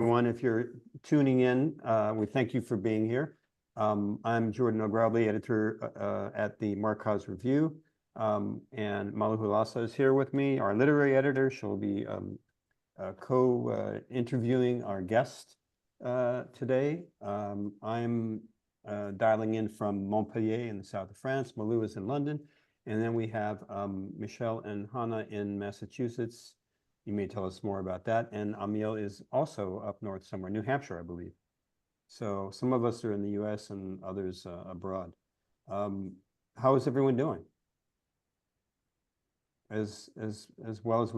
Everyone, if you're tuning in, we thank you for being here. I'm Jordan Elgrably, editor at the Markaz Review, and Malu Halasa is here with me, our literary editor. She'll be co-interviewing our guest today. I'm dialing in from Montpellier in the south of France. Malu is in London. And then we have Michel and Hannah in Massachusetts. You may tell us more about that. And Ammiel is also up north somewhere, New Hampshire, I believe. So some of us are in the US and others abroad. How is everyone doing? As well as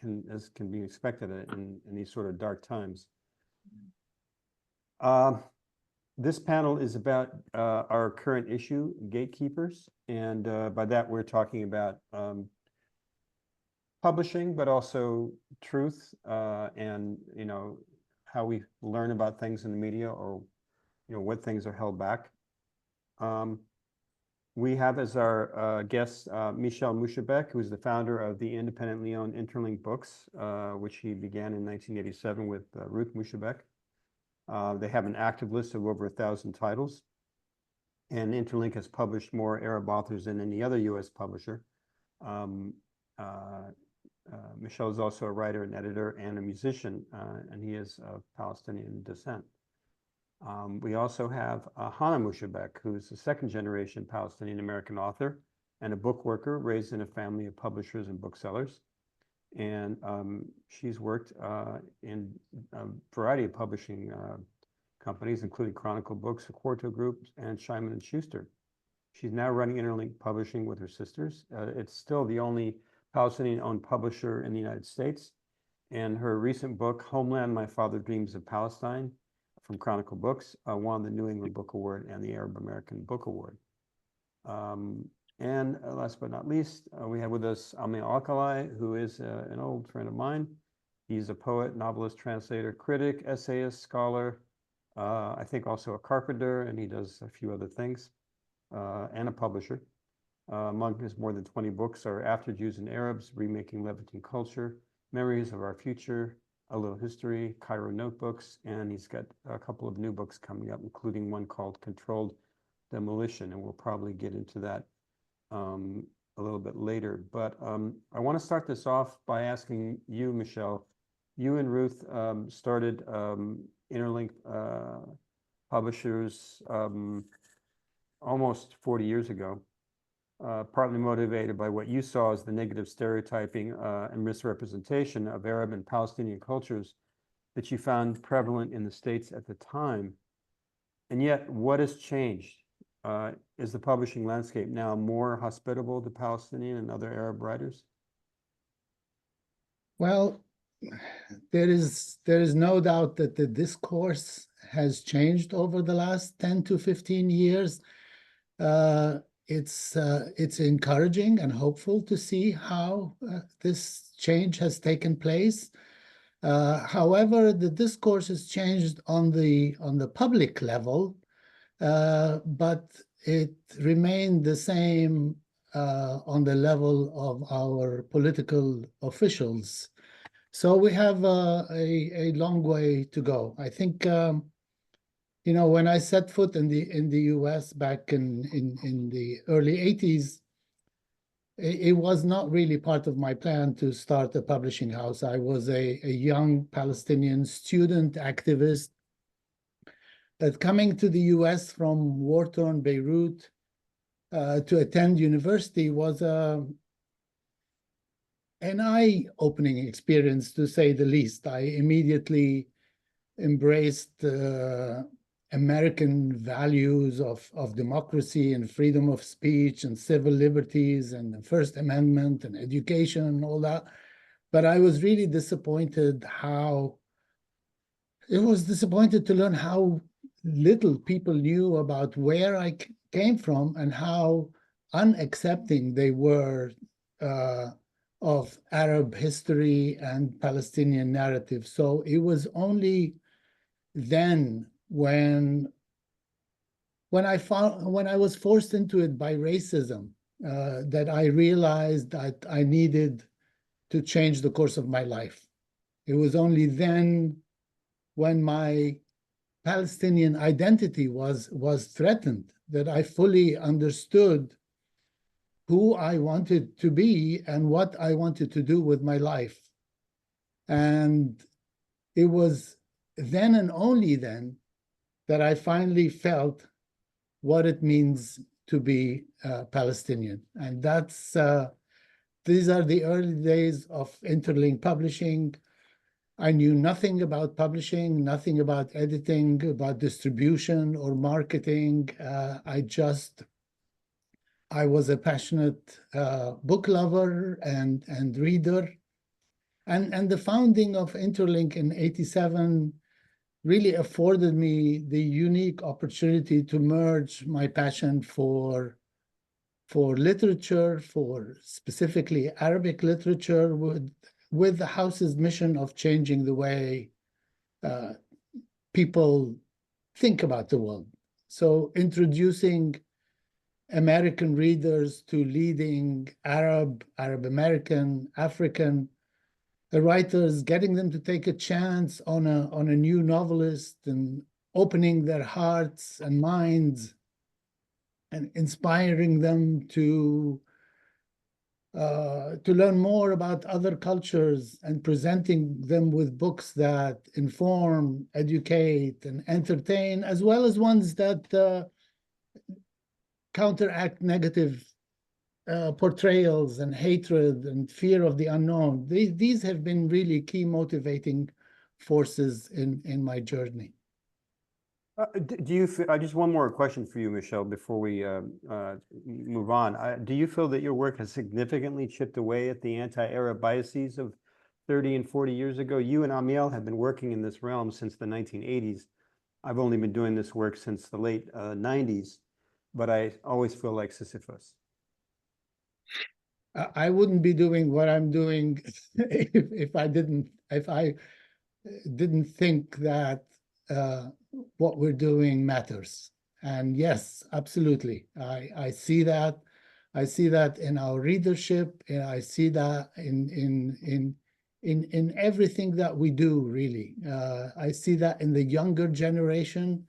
can be expected in these sort of dark times. This panel is about our current issue, Gatekeepers. And by that, we're talking about publishing, but also truth and, how we learn about things in the media, or, what things are held back. We have as our guest Michel Moushabeck, who's the founder of the independently owned Interlink Books, which he began in 1987 with Ruth Moushabeck. They have an active list of over 1,000 titles. And Interlink has published more Arab authors than any other US publisher. Michel is also a writer and editor and a musician, and he is of Palestinian descent. We also have Hannah Moushabeck, who's a second-generation Palestinian-American author and a book worker raised in a family of publishers and booksellers. And she's worked in a variety of publishing companies, including Chronicle Books, Quarto Group, and Scheinman & Schuster. She's now running Interlink Publishing with her sisters. It's still the only Palestinian-owned publisher in the United States. And her recent book, Homeland, My Father Dreams of Palestine, from Chronicle Books, won the New England Book Award and the Arab American Book Award. And last but not least, we have with us Ammiel Alcalay, who is an old friend of mine. He's a poet, novelist, translator, critic, essayist, scholar, I think also a carpenter, and he does a few other things, and a publisher. Among his more than 20 books are After Jews and Arabs, Remaking Levantine Culture, Memories of Our Future, A Little History, Cairo Notebooks, and he's got a couple of new books coming up, including one called Controlled Demolition, and we'll probably get into that a little bit later. But I want to start this off by asking you, Michel. You and Ruth started Interlink Publishers almost 40 years ago, partly motivated by what you saw as the negative stereotyping and misrepresentation of Arab and Palestinian cultures that you found prevalent in the States at the time. And yet, what has changed? Is the publishing landscape now more hospitable to Palestinian and other Arab writers? Well, there is no doubt that the discourse has changed over the last 10 to 15 years. It's encouraging and hopeful to see how this change has taken place. However, the discourse has changed on the public level, but it remained the same on the level of our political officials. So we have a long way to go. I think, when I set foot in the US back in the early 80s, it was not really part of my plan to start a publishing house. I was a young Palestinian student activist that coming to the US from war-torn Beirut to attend university was an eye-opening experience, to say the least. I immediately embraced American values of democracy and freedom of speech and civil liberties and the First Amendment and education and all that. But I was really disappointed to learn how little people knew about where I came from and how unaccepting they were of Arab history and Palestinian narrative. So it was only then when I was forced into it by racism that I realized that I needed to change the course of my life. It was only then when my Palestinian identity was threatened, that I fully understood who I wanted to be and what I wanted to do with my life. And it was then and only then that I finally felt what it means to be Palestinian. And that's these are the early days of Interlink Publishing. I knew nothing about publishing, nothing about editing, about distribution or marketing. I was a passionate book lover and reader. And the founding of Interlink in '87 really afforded me the unique opportunity to merge my passion for literature, for specifically Arabic literature, with the house's mission of changing the way people think about the world. So introducing American readers to leading Arab American, African writers, getting them to take a chance on a new novelist and opening their hearts and minds and inspiring them to learn more about other cultures and presenting them with books that inform, educate, and entertain, as well as ones that counteract negative portrayals and hatred and fear of the unknown. These have been really key motivating forces in my journey. Do you feel, just one more question for you, Michel, before we move on. Do you feel that your work has significantly chipped away at the anti-Arab biases of 30 and 40 years ago? You and Ammiel have been working in this realm since the 1980s. I've only been doing this work since the late 90s, but I always feel like Sisyphus. I wouldn't be doing what I'm doing if I didn't think that what we're doing matters. And yes, absolutely, I see that. I see that in our readership, and I see that in everything that we do, really. I see that in the younger generation,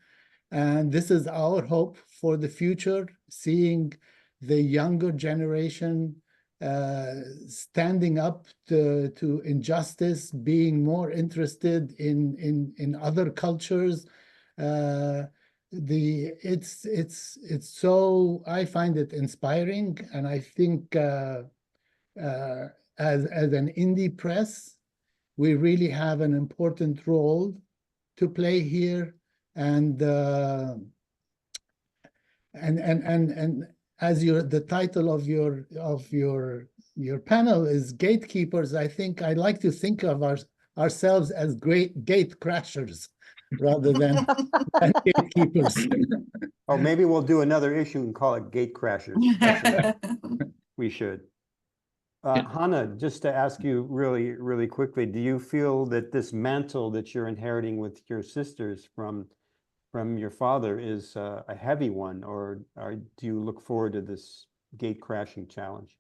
and this is our hope for the future, seeing the younger generation standing up to injustice, being more interested in other cultures. It's so, I find it inspiring, and I think as an indie press, we really have an important role to play here, and as the title of your panel is Gatekeepers, I think I like to think of ourselves as great gate crashers rather than gatekeepers. Oh, maybe we'll do another issue and call it Gate Crashers. We should. Hannah, just to ask you really, really quickly, do you feel that this mantle that you're inheriting with your sisters from your father is a heavy one, or do you look forward to this gate crashing challenge?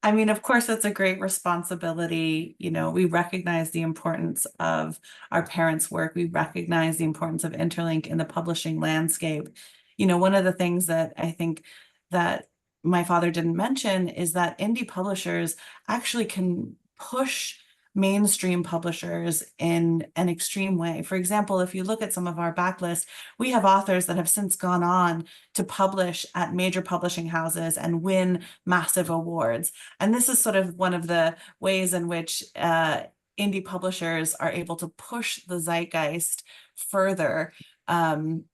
I mean, of course, it's a great responsibility. You know, we recognize the importance of our parents' work. We recognize the importance of Interlink in the publishing landscape. You know, one of the things that I think that my father didn't mention is that indie publishers actually can push mainstream publishers in an extreme way. For example, if you look at some of our backlist, we have authors that have since gone on to publish at major publishing houses and win massive awards. And this is sort of one of the ways in which indie publishers are able to push the zeitgeist further. And,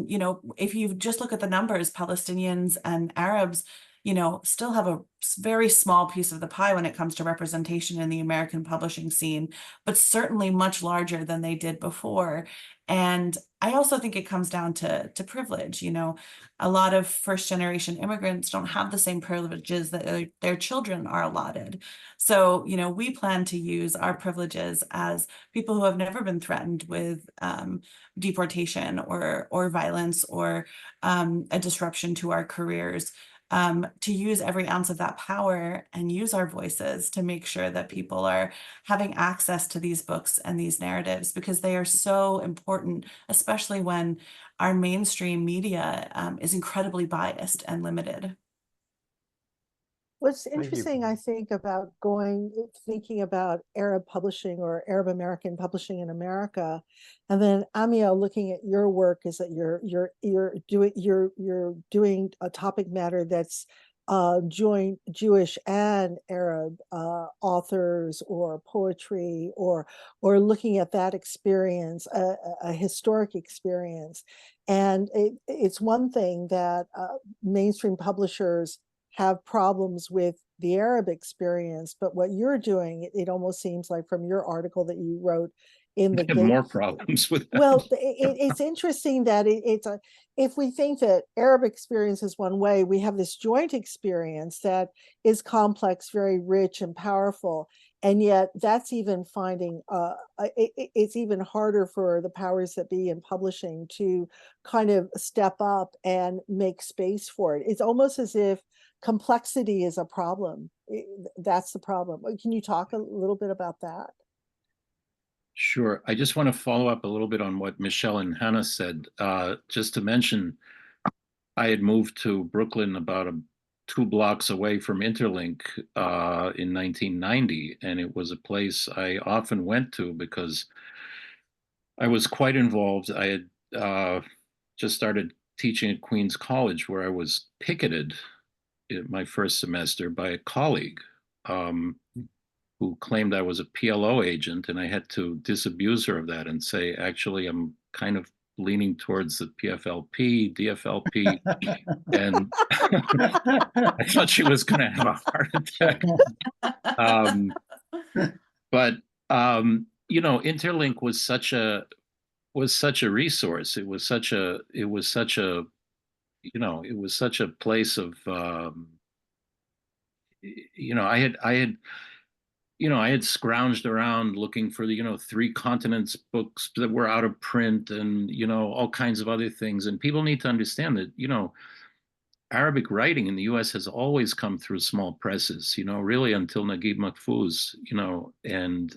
you know, if you just look at the numbers, Palestinians and Arabs, you know, still have a very small piece of the pie when it comes to representation in the American publishing scene, but certainly much larger than they did before. And I also think it comes down to privilege. You know, a lot of first-generation immigrants don't have the same privileges that their children are allotted. So, you know, we plan to use our privileges as people who have never been threatened with deportation or violence or a disruption to our careers. to use every ounce of that power and use our voices to make sure that people are having access to these books and these narratives, because they are so important, especially when our mainstream media is incredibly biased and limited. What's you. interesting, I think, about thinking about Arab publishing or Arab American publishing in America, and then Ammiel, looking at your work, is that you're doing a topic matter that's joint Jewish and Arab authors or poetry, or looking at that experience, a historic experience. And it's one thing that mainstream publishers have problems with the Arab experience, but what you're doing, it almost seems like from your article that you wrote in the have more problems with that. Well, it's interesting that if we think that Arab experience is one way, we have this joint experience that is complex, very rich and powerful. And yet that's even finding, it's even harder for the powers that be in publishing to kind of step up and make space for it. It's almost as if complexity is a problem. That's the problem. Can you talk a little bit about that? Sure. I just want to follow up a little bit on what Michel and Hannah said. Just to mention, I had moved to Brooklyn about 2 blocks away from Interlink in 1990, and it was a place I often went to because I was quite involved. I had just started teaching at Queens College, where I was picketed in my first semester by a colleague who claimed I was a PLO agent, and I had to disabuse her of that and say, actually, I'm kind of leaning towards the PFLP, DFLP, and I thought she was going to have a heart attack. But you know, Interlink was such a resource. It was such a you know, it was such a place of you know, I had scrounged around looking for the, you know, 3 continents books that were out of print, and, you know, all kinds of other things. And people need to understand that, you know, Arabic writing in the US has always come through small presses, you know, really until Naguib Mahfouz, you know, and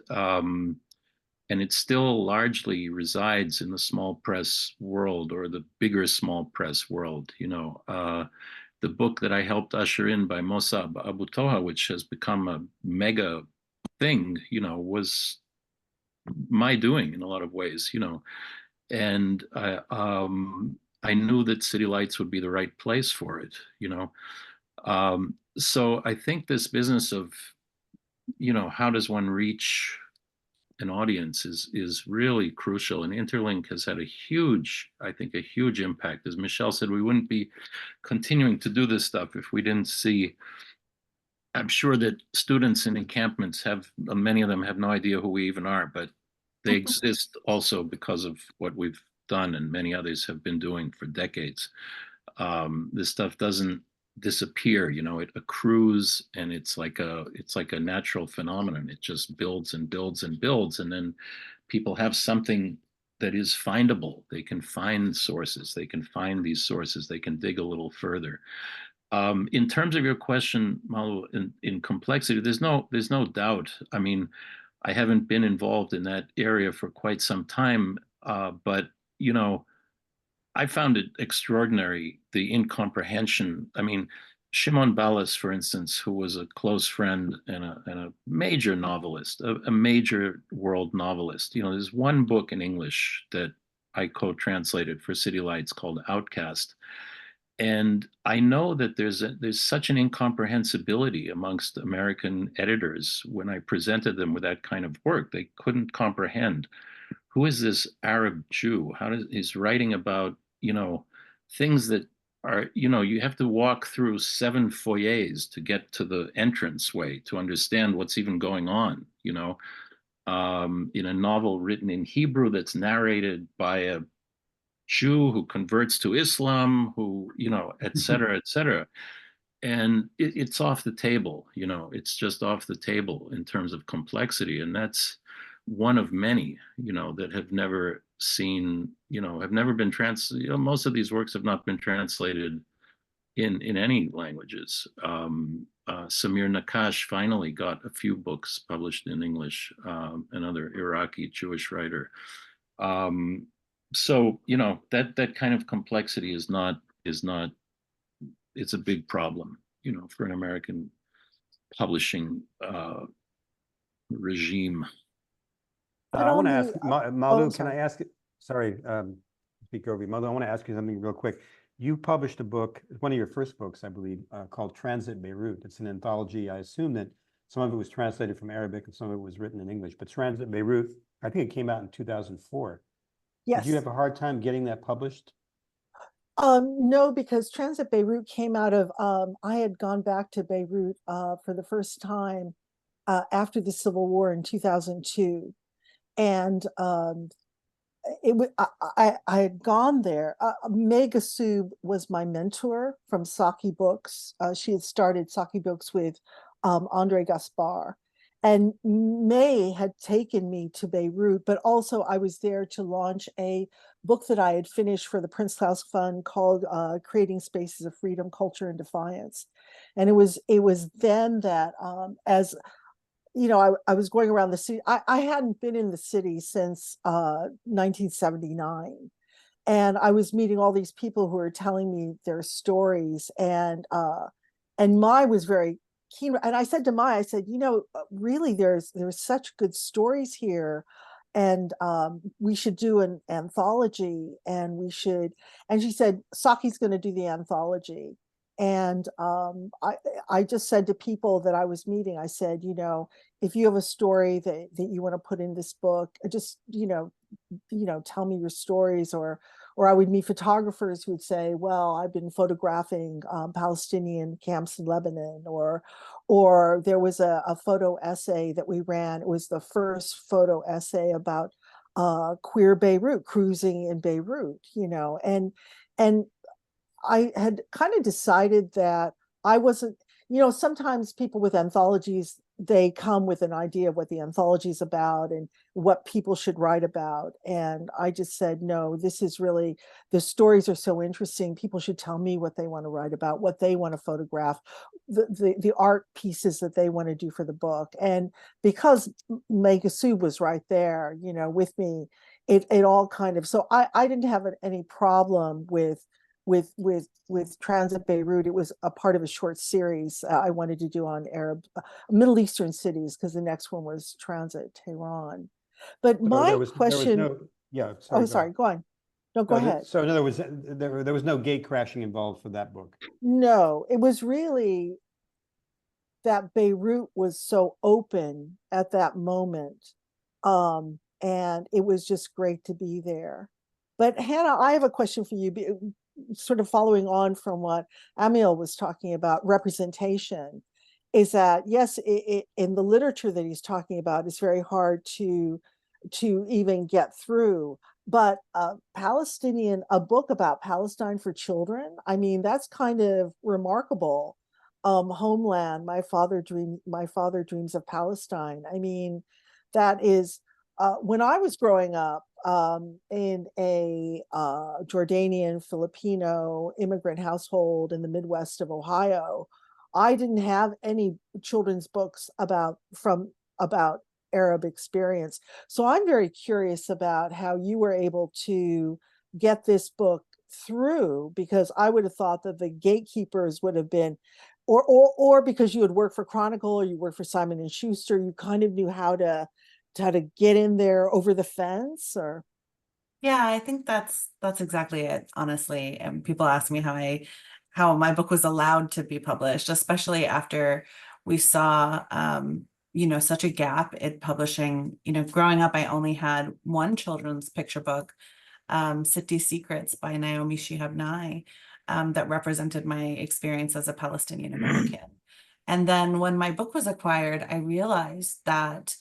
it still largely resides in the small press world, or the bigger small press world, you know. The book that I helped usher in by Mossa Abu Toha, which has become a mega thing, you know, was my doing in a lot of ways, you know. And I knew that City Lights would be the right place for it, you know. So I think this business of, you know, how does one reach an audience is really crucial. And Interlink has had a huge, I think, a huge impact. As Michel said, we wouldn't be continuing to do this stuff if we didn't see. I'm sure that students in encampments have, many of them have no idea who we even are, but they exist also because of what we've done, and many others have been doing for decades. This stuff doesn't disappear, you know, it accrues, and it's like a natural phenomenon. It just builds and builds and builds, and then people have something that is findable. They can find sources, they can find these sources, they can dig a little further. In terms of your question, Malu, in complexity, there's no doubt. I mean, I haven't been involved in that area for quite some time, but you know, I found it extraordinary, the incomprehension. I mean, Shimon Balas, for instance, who was a close friend and a major novelist, a major world novelist. You know, there's one book in English that I co-translated for City Lights called Outcast. And I know that there's such an incomprehensibility amongst American editors. When I presented them with that kind of work, they couldn't comprehend. Who is this Arab Jew? He's writing about, you know, things that are, you know, you have to walk through 7 foyers to get to the entranceway to understand what's even going on, you know, in a novel written in Hebrew that's narrated by a Jew who converts to Islam, who, you know, et cetera, et cetera. And it's off the table, you know, it's just off the table in terms of complexity. And that's one of many, you know, that have never seen, you know, have never been you know, most of these works have not been translated in any languages. Samir Nakash finally got a few books published in English, another Iraqi Jewish writer. So, you know, that kind of complexity is not, it's a big problem, you know, for an American publishing regime. But I want to on ask the- Malu, can sorry. I ask it? Sorry, speak over you. Malu, I want to ask you something real quick. You published a book, one of your first books, I believe, called Transit Beirut. It's an anthology. I assume that some of it was translated from Arabic and some of it was written in English. But Transit Beirut, I think it came out in 2004. Yes. Did you have a hard time getting that published? No, because Transit Beirut came out of, I had gone back to Beirut for the first time after the Civil War in 2002. And I had gone there. May Gassoub was my mentor from Saki Books. She had started Saki Books with Andre Gaspar. And May had taken me to Beirut, but also I was there to launch a book that I had finished for the Prince Claus Fund called Creating Spaces of Freedom, Culture, and Defiance. And it was then that as you know, I was going around the city. I hadn't been in the city since 1979. And I was meeting all these people who were telling me their stories. And Mai was very keen. And I said to Mai, I said, you know, really, there's such good stories here. And we should do an anthology. And we should, and she said, Saki's going to do the anthology. And I just said to people that I was meeting, I said, you know, if you have a story that you want to put in this book, just, you know, tell me your stories. Or I would meet photographers who would say, well, I've been photographing Palestinian camps in Lebanon, or there was a photo essay that we ran. It was the first photo essay about queer Beirut, cruising in Beirut, you know, and I had kind of decided that I wasn't, you know, sometimes people with anthologies, they come with an idea of what the anthology is about and what people should write about. And I just said, no, this is really, the stories are so interesting. People should tell me what they want to write about, what they want to photograph, the art pieces that they want to do for the book. And because May Gassoub was right there, you know, with me, it all kind of, so I didn't have any problem with Transit Beirut. It was a part of a short series I wanted to do on Middle Eastern cities, because the next one was Transit Tehran. But my question, yeah, oh, sorry, go on. No, go ahead. So in other words, there was no gate crashing involved for that book. No, it was really that Beirut was so open at that moment. And it was just great to be there. But Hannah, I have a question for you, sort of following on from what Ammiel was talking about, representation, is that, yes, in the literature that he's talking about, it's very hard to even get through. But a book about Palestine for children, I mean, that's kind of remarkable. Homeland, my father dreams of Palestine. I mean, that is, when I was growing up in a Jordanian Filipino immigrant household in the Midwest of Ohio, I didn't have any children's books about Arab experience. So I'm very curious about how you were able to get this book through, because I would have thought that the gatekeepers would have been, or because you had worked for Chronicle or you worked for Simon and Schuster, you kind of knew how to get in there over the fence. Or Yeah, I think that's exactly it, honestly. And people ask me how my book was allowed to be published, especially after we saw you know, such a gap in publishing. You know, growing up, I only had one children's picture book, City Secrets by Naomi Shihab Nye, that represented my experience as a Palestinian American. And then when my book was acquired, I realized that,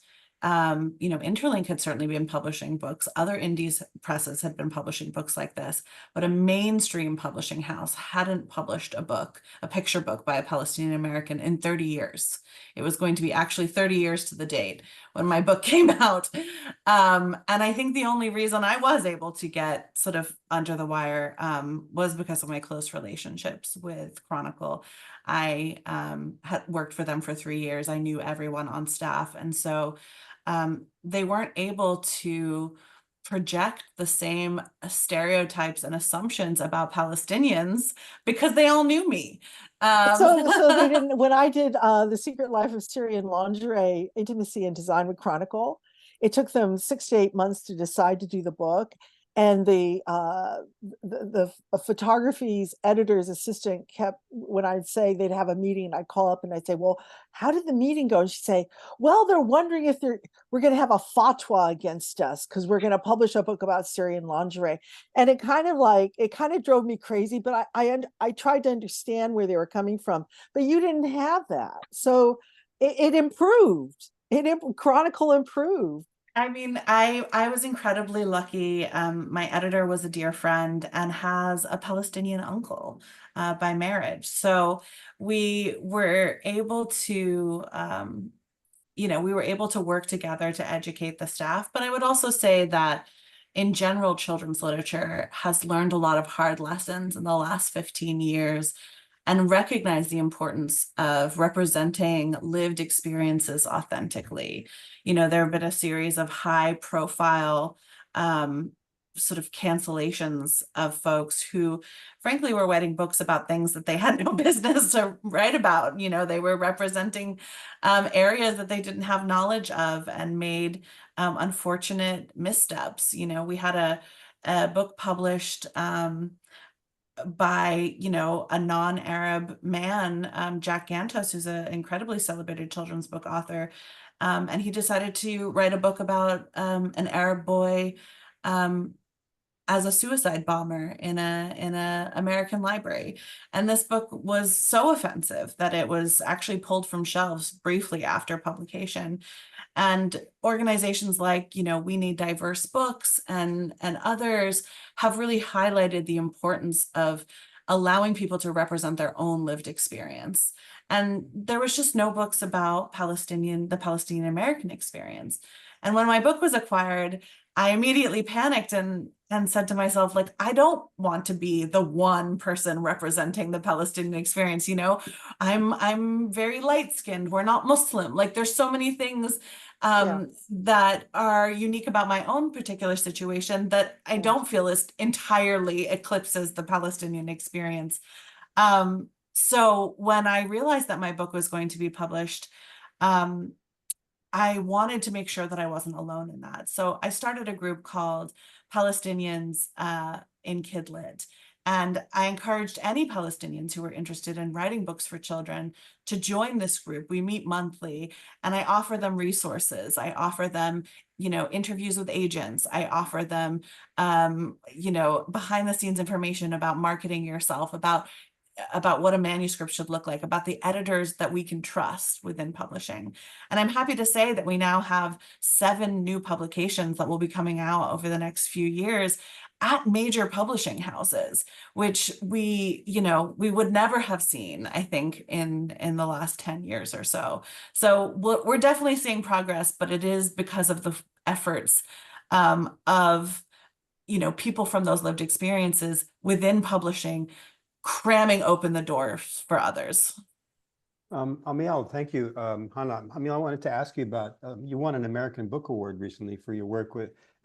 You know, Interlink had certainly been publishing books. Other indies presses had been publishing books like this, but a mainstream publishing house hadn't published a book, a picture book by a Palestinian American in 30 years. It was going to be actually 30 years to the date when my book came out. And I think the only reason I was able to get sort of under the wire was because of my close relationships with Chronicle. I had worked for them for 3 years. I knew everyone on staff. And so they weren't able to project the same stereotypes and assumptions about Palestinians because they all knew me. So they didn't, when I did The Secret Life of Syrian Lingerie, Intimacy and Design with Chronicle, it took them 6 to 8 months to decide to do the book. And the photography's editor's assistant kept, when I'd say they'd have a meeting, I'd call up and I'd say, well, how did the meeting go? And she'd say, well, they're wondering if we're going to have a fatwa against us because we're going to publish a book about Syrian lingerie. And it kind of drove me crazy, but I tried to understand where they were coming from, but you didn't have that. So it improved. Chronicle improved. I mean, I was incredibly lucky. My editor was a dear friend and has a Palestinian uncle by marriage. So we were able to, you know, we were able to work together to educate the staff. But I would also say that in general, children's literature has learned a lot of hard lessons in the last 15 years and recognize the importance of representing lived experiences authentically. You know, there have been a series of high profile sort of cancellations of folks who frankly were writing books about things that they had no business to write about. You know, they were representing areas that they didn't have knowledge of and made unfortunate missteps. You know, we had a book published by, you know, a non-Arab man, Jack Gantos, who's an incredibly celebrated children's book author. And he decided to write a book about an Arab boy as a suicide bomber in a American library. And this book was so offensive that it was actually pulled from shelves briefly after publication. And organizations like, you know, We Need Diverse Books and others have really highlighted the importance of allowing people to represent their own lived experience. And there was just no books about the Palestinian American experience. And when my book was acquired, I immediately panicked and said to myself, like, I don't want to be the one person representing the Palestinian experience. You know, I'm very light-skinned. We're not Muslim. Like, there's so many things that are unique about my own particular situation that I don't feel is entirely eclipses the Palestinian experience. So when I realized that my book was going to be published, I wanted to make sure that I wasn't alone in that. So I started a group called Palestinians in Kidlit. And I encouraged any Palestinians who were interested in writing books for children to join this group. We meet monthly and I offer them resources. I offer them, you know, interviews with agents. I offer them, you know, behind the scenes information about marketing yourself, about what a manuscript should look like, about the editors that we can trust within publishing. And I'm happy to say that we now have 7 new publications that will be coming out over the next few years at major publishing houses, which we would never have seen, I think, in the last 10 years or so. So we're definitely seeing progress, but it is because of the efforts of, you know, people from those lived experiences within publishing, cramming open the doors for others. Ammiel, thank you. Hannah, Ammiel, I wanted to ask you about, you won an American Book Award recently for your work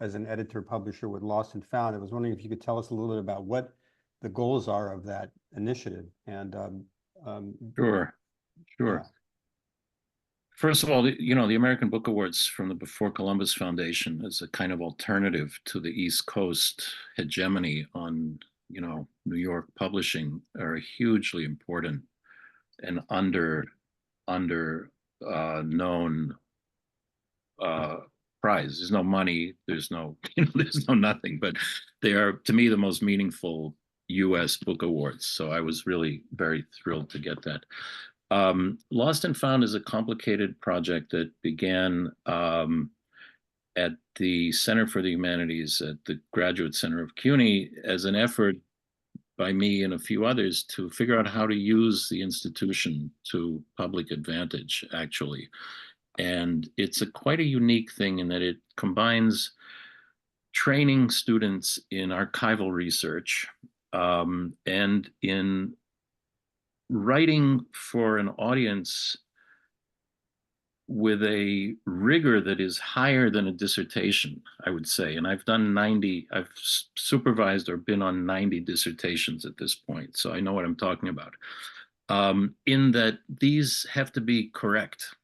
as an editor-publisher with Lost and Found. I was wondering if you could tell us a little bit about what the goals are of that initiative. And Sure. Yeah. First of all, you know, the American Book Awards from the Before Columbus Foundation is a kind of alternative to the East Coast hegemony on, you know, New York publishing, are hugely important and known prize. There's no money, there's no, you know, there's no nothing, but they are, to me, the most meaningful U.S. book awards. So I was really very thrilled to get that. Lost and Found is a complicated project that began at the Center for the Humanities at the Graduate Center of CUNY as an effort by me and a few others to figure out how to use the institution to public advantage, actually. And it's quite a unique thing in that it combines training students in archival research and in writing for an audience with a rigor that is higher than a dissertation, I would say. And I've supervised or been on 90 dissertations at this point, so I know what I'm talking about. In that these have to be correct.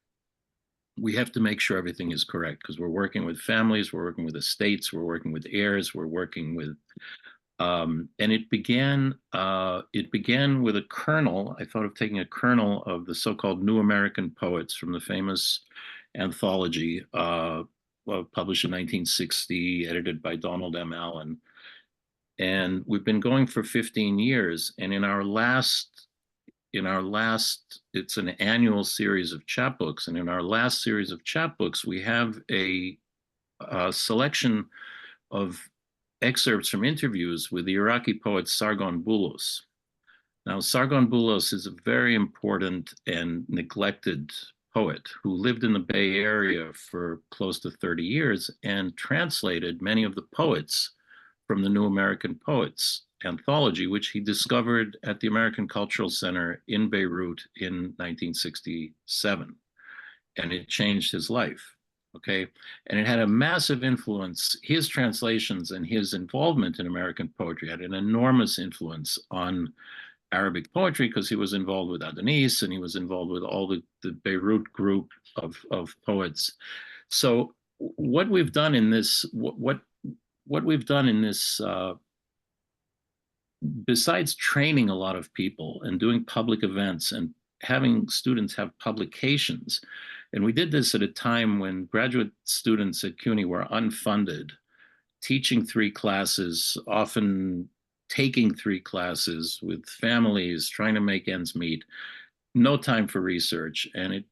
We have to make sure everything is correct because we're working with families, we're working with estates, we're working with heirs, we're working with and it began with a kernel. I thought of taking a kernel of the so-called New American Poets from the famous anthology published in 1960, edited by Donald M. Allen. And we've been going for 15 years. And in our last, it's an annual series of chapbooks. And in our last series of chapbooks, we have a selection of excerpts from interviews with the Iraqi poet Sargon Boulos. Now, Sargon Boulos is a very important and neglected poet who lived in the Bay Area for close to 30 years and translated many of the poets from the New American Poets anthology, which he discovered at the American Cultural Center in Beirut in 1967. And it changed his life. Okay, and it had a massive influence. His translations and his involvement in American poetry had an enormous influence on Arabic poetry because he was involved with Adonis and he was involved with all the Beirut group of poets. So what we've done in this, besides training a lot of people and doing public events and having students have publications. And we did this at a time when graduate students at CUNY were unfunded, teaching 3 classes, often taking 3 classes with families, trying to make ends meet, no time for research. And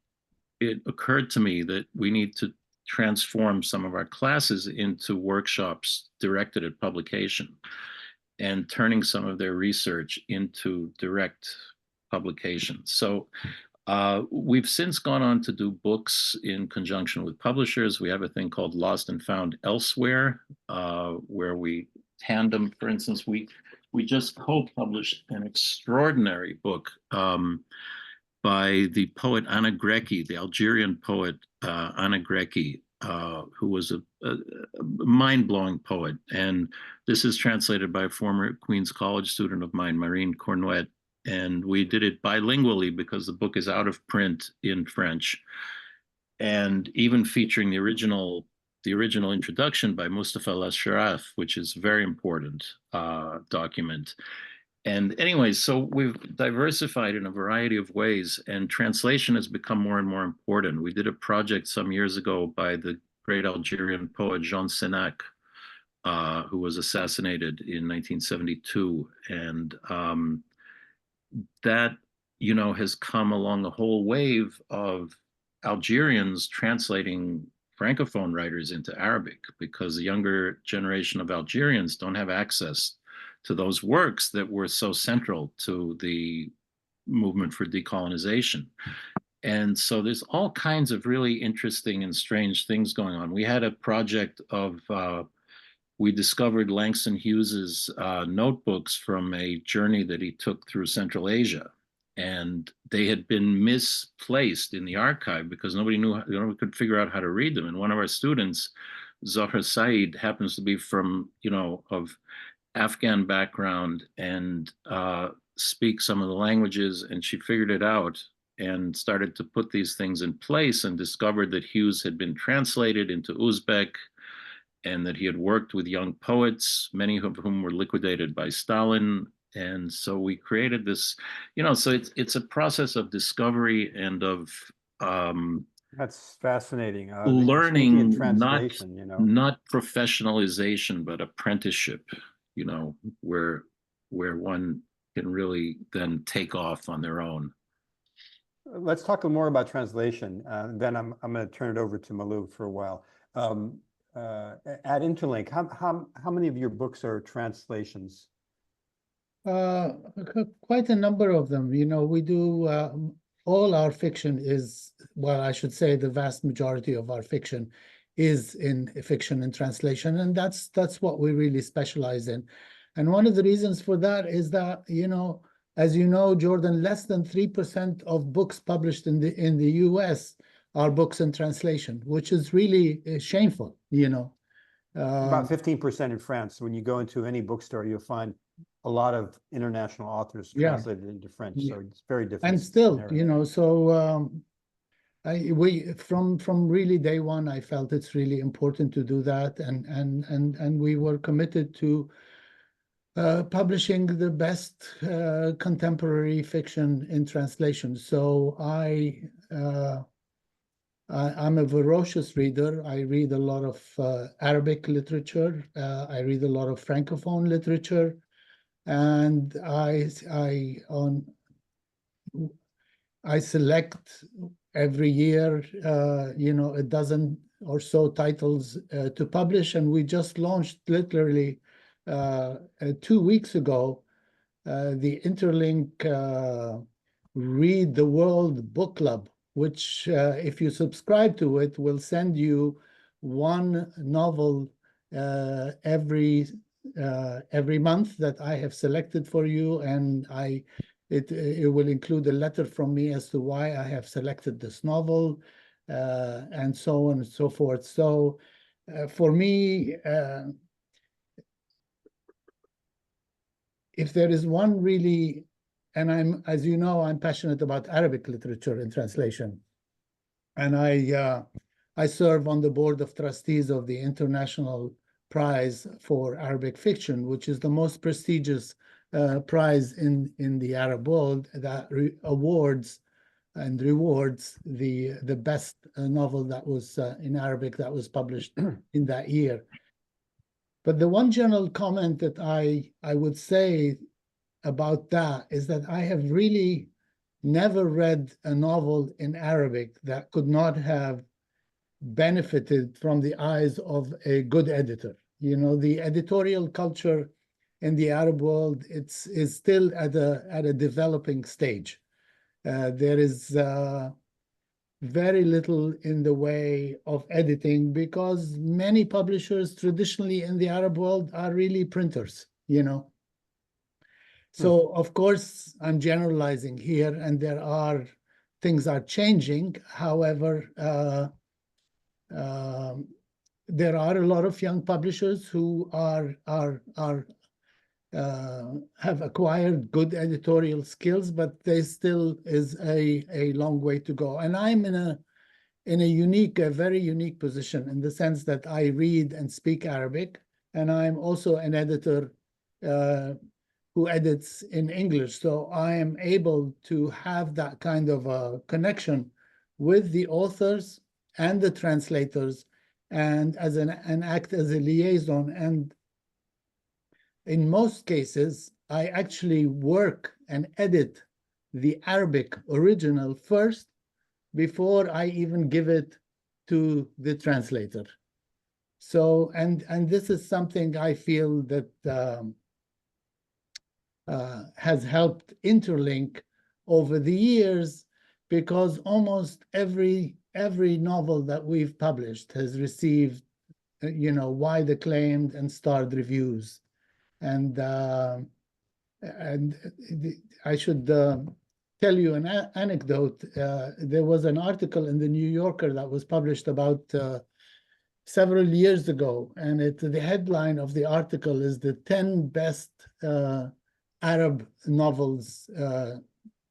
it occurred to me that we need to transform some of our classes into workshops directed at publication and turning some of their research into direct publication. So we've since gone on to do books in conjunction with publishers. We have a thing called Lost and Found Elsewhere, where we tandem, for instance, we just co-published an extraordinary book by the poet Anna Grecki, the Algerian poet Anna Grecki, who was a mind-blowing poet. And this is translated by a former Queens College student of mine, Marine Cornouet. And we did it bilingually because the book is out of print in French, and even featuring the original introduction by Mustafa Al-Sharaf, which is a very important document. And anyway, so we've diversified in a variety of ways, and translation has become more and more important. We did a project some years ago by the great Algerian poet Jean Senac, who was assassinated in 1972. And that, has come along a whole wave of Algerians translating Francophone writers into Arabic, because the younger generation of Algerians don't have access to those works that were so central to the movement for decolonization. And so there's all kinds of really interesting and strange things going on. We had a project of we discovered Langston Hughes's notebooks from a journey that he took through Central Asia. And they had been misplaced in the archive because nobody could figure out how to read them. And one of our students, Zahra Saeed, happens to be from, of Afghan background and speak some of the languages. And she figured it out and started to put these things in place and discovered that Hughes had been translated into Uzbek, and that he had worked with young poets, many of whom were liquidated by Stalin. And so we created this, so it's a process of discovery and of That's fascinating. learning, translation, not professionalization, but apprenticeship, where one can really then take off on their own. let's talk more about translation. Then I'm going to turn it over to Malu for a while. At Interlink, how many of your books are translations? Quite a number of them. You know, we do all our fiction is, well, I should say the vast majority of our fiction is in fiction and translation, and that's what we really specialize in. And one of the reasons for that is that, you know, as you know, Jordan, less than 3% of books published in the US are books in translation, which is really shameful, you know. About 15% in France. When you go into any bookstore, you'll find a lot of international authors translated into French. So it's very different. And still, you know, so from really day one, I felt it's really important to do that, and we were committed to publishing the best contemporary fiction in translation. So I'm a voracious reader. I read a lot of Arabic literature. I read a lot of Francophone literature, and I select every year, you know, a dozen or so titles to publish, and we just launched literally 2 weeks ago the Interlink Read the World Book Club, which, if you subscribe to it, will send you one novel every month that I have selected for you, and it will include a letter from me as to why I have selected this novel, and so on and so forth. So for me, if there is one really, and as you know, I'm passionate about Arabic literature and translation, and I serve on the board of trustees of the International Prize for Arabic Fiction, which is the most prestigious prize in the Arab world that awards and rewards the best novel that was in Arabic that was published in that year. But the one general comment that I would say about that is that I have really never read a novel in Arabic that could not have benefited from the eyes of a good editor. You know, the editorial culture in the Arab world is still at a developing stage. There is very little in the way of editing because many publishers traditionally in the Arab world are really printers, you know. So of course I'm generalizing here, and things are changing. However, there are a lot of young publishers who have acquired good editorial skills, but there still is a long way to go. And I'm in a very unique position in the sense that I read and speak Arabic, and I'm also an editor who edits in English. So I am able to have that kind of a connection with the authors and the translators, and act as a liaison. And in most cases, I actually work and edit the Arabic original first before I even give it to the translator. So, and this is something I feel that has helped Interlink over the years, because almost every novel that we've published has received, you know, wide acclaimed and starred reviews. And I should tell you an anecdote. There was an article in the New Yorker that was published about several years ago, and the headline of the article is the 10 best Arab novels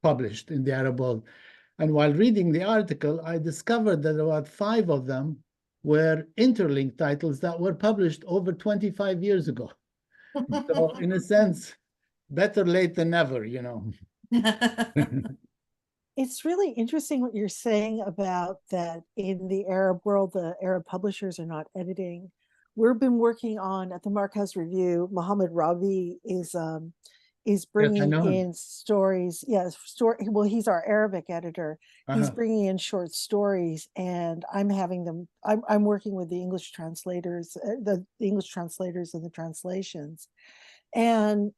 published in the Arab world. And while reading the article, I discovered that about 5 of them were Interlink titles that were published over 25 years ago. So in a sense, better late than never, you know. It's really interesting what you're saying about that in the Arab world, the Arab publishers are not editing. We've been working on, at the Markaz Review, Mohammed Ravi is is Yes, I bringing know him. in stories. Yes, well, he's our Arabic editor. He's bringing in short stories, and I'm having them. I'm working with the English translators, the English translators and the translations, and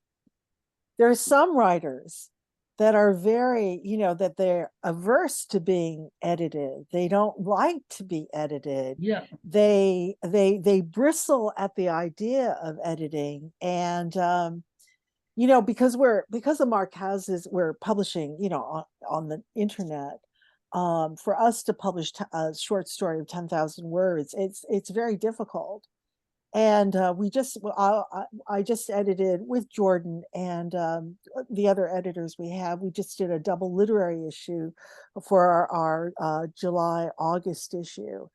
there's some writers that are very, that they're averse to being edited. They don't like to be edited. Yeah. They bristle at the idea of editing, and because the Markaz we're publishing, on the internet. For us to publish a short story of 10,000 words, it's very difficult. And I just edited with Jordan and the other editors we just did a double literary issue for our July-August issue.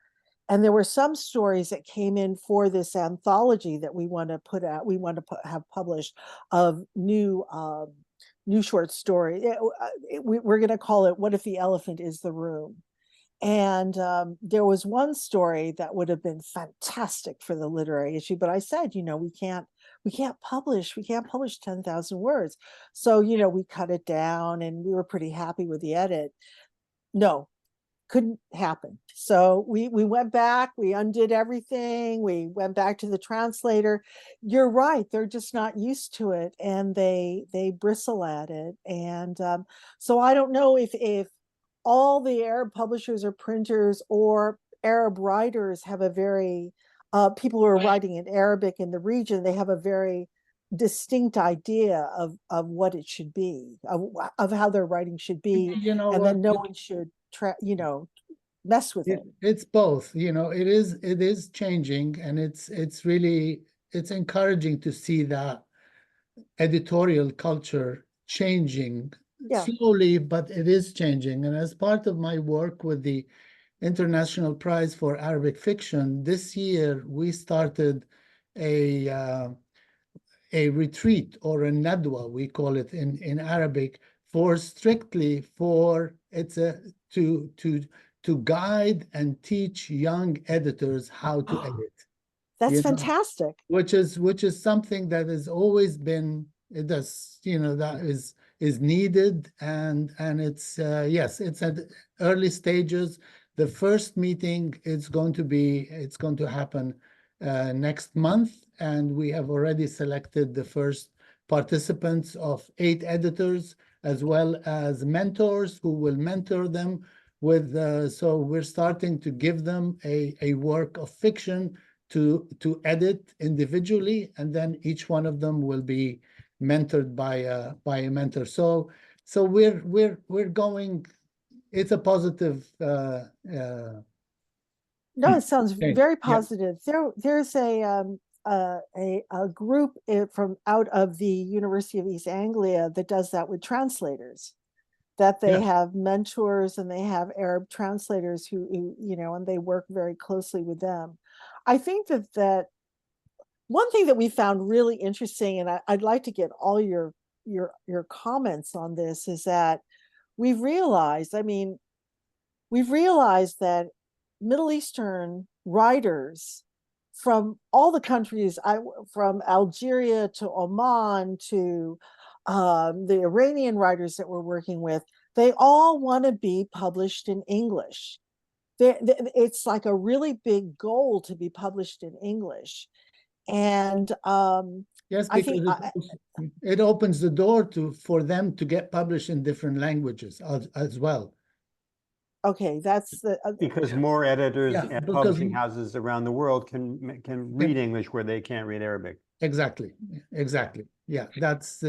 And there were some stories that came in for this anthology that we want to put out, have published, of new short story. We're going to call it "What If the Elephant Is the Room?" And there was one story that would have been fantastic for the literary issue, but I said, we can't publish 10,000 words. So, we cut it down, and we were pretty happy with the edit. No, couldn't happen. So we went back, we undid everything, we went back to the translator. You're right, they're just not used to it, and they bristle at it. And so I don't know if all the Arab publishers or printers or Arab writers have a very, people who are writing in Arabic in the region, they have a very distinct idea of what it should be, of how their writing should be, and then no one should mess with it. It's both, it is changing, and it's really, it's encouraging to see that editorial culture changing. Yeah. Slowly, but it is changing. And as part of my work with the International Prize for Arabic Fiction, this year we started a retreat, or a nadwa, we call it in Arabic, strictly for to guide and teach young editors how to edit. That's fantastic. Which is something that has always been, that is needed, and it's yes, it's at early stages. The first meeting it's going to happen next month, and we have already selected the first participants of 8 editors, as well as mentors who will mentor them with. So we're starting to give them a work of fiction to edit individually, and then each one of them will be mentored by a mentor. So we're going. It's a positive. No, it sounds very positive. Yeah. There's a group from out of the University of East Anglia that does that with translators. That they have mentors, and they have Arab translators who and they work very closely with them. I think that one thing that we found really interesting, and I'd like to get all your comments on this, is that we've realized that Middle Eastern writers from all the countries, from Algeria to Oman to the Iranian writers that we're working with, they all want to be published in English. It's like a really big goal to be published in English. And yes, I think it opens the door for them to get published in different languages as well. Okay, that's the because more editors and publishing houses around the world can read English where they can't read Arabic. Exactly. Yeah, that's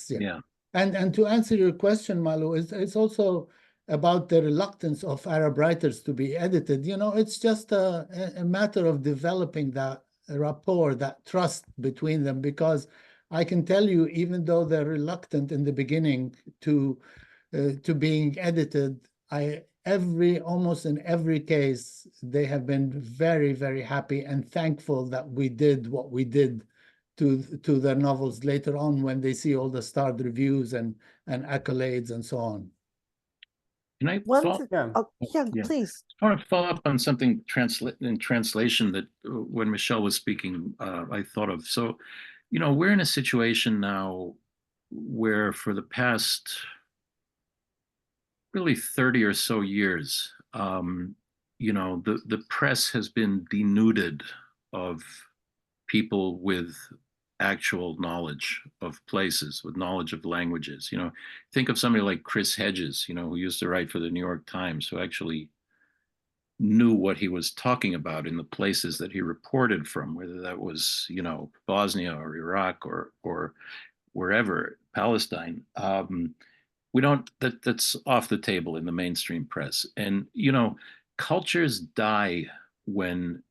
yeah. And to answer your question, Malu, it's also about the reluctance of Arab writers to be edited. It's just a matter of developing that rapport, that trust between them, because I can tell you, even though they're reluctant in the beginning to being edited, almost in every case, they have been very, very happy and thankful that we did what we did to their novels later on, when they see all the starred reviews and accolades and so on. Can I please. I want to follow up on something in translation that when Michel was speaking, I thought of. So, we're in a situation now where for the past really 30 or so years, the press has been denuded of people with actual knowledge of places, with knowledge of languages. Think of somebody like Chris Hedges, who used to write for the New York Times, who actually knew what he was talking about in the places that he reported from, whether that was, Bosnia or Iraq or wherever, Palestine. We don't, that's off the table in the mainstream press. And, cultures die when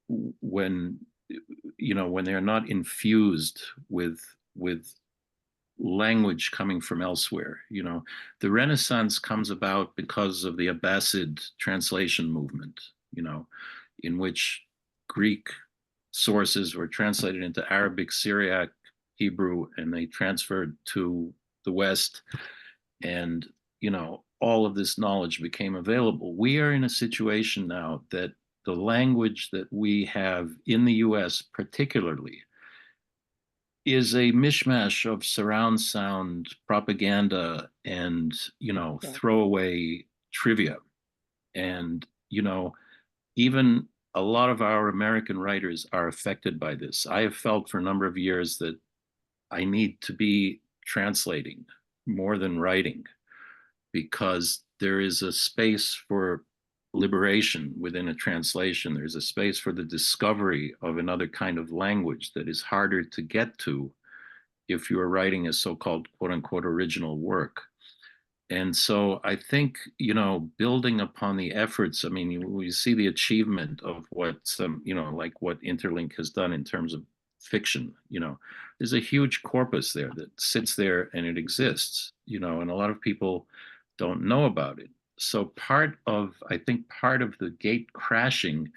they're not infused with language coming from elsewhere. The Renaissance comes about because of the Abbasid translation movement, in which Greek sources were translated into Arabic, Syriac, Hebrew, and they transferred to the West. And, all of this knowledge became available. We are in a situation now that the language that we have in the US particularly is a mishmash of surround sound propaganda and, throwaway trivia. And, even a lot of our American writers are affected by this. I have felt for a number of years that I need to be translating more than writing, because there is a space for liberation within a translation. There's a space for the discovery of another kind of language that is harder to get to if you are writing a so-called quote unquote original work. And so I think, building upon the efforts, we see the achievement of what some, like what Interlink has done in terms of fiction. There's a huge corpus there that sits there and it exists, and a lot of people don't know about it. So I think part of the gate crashing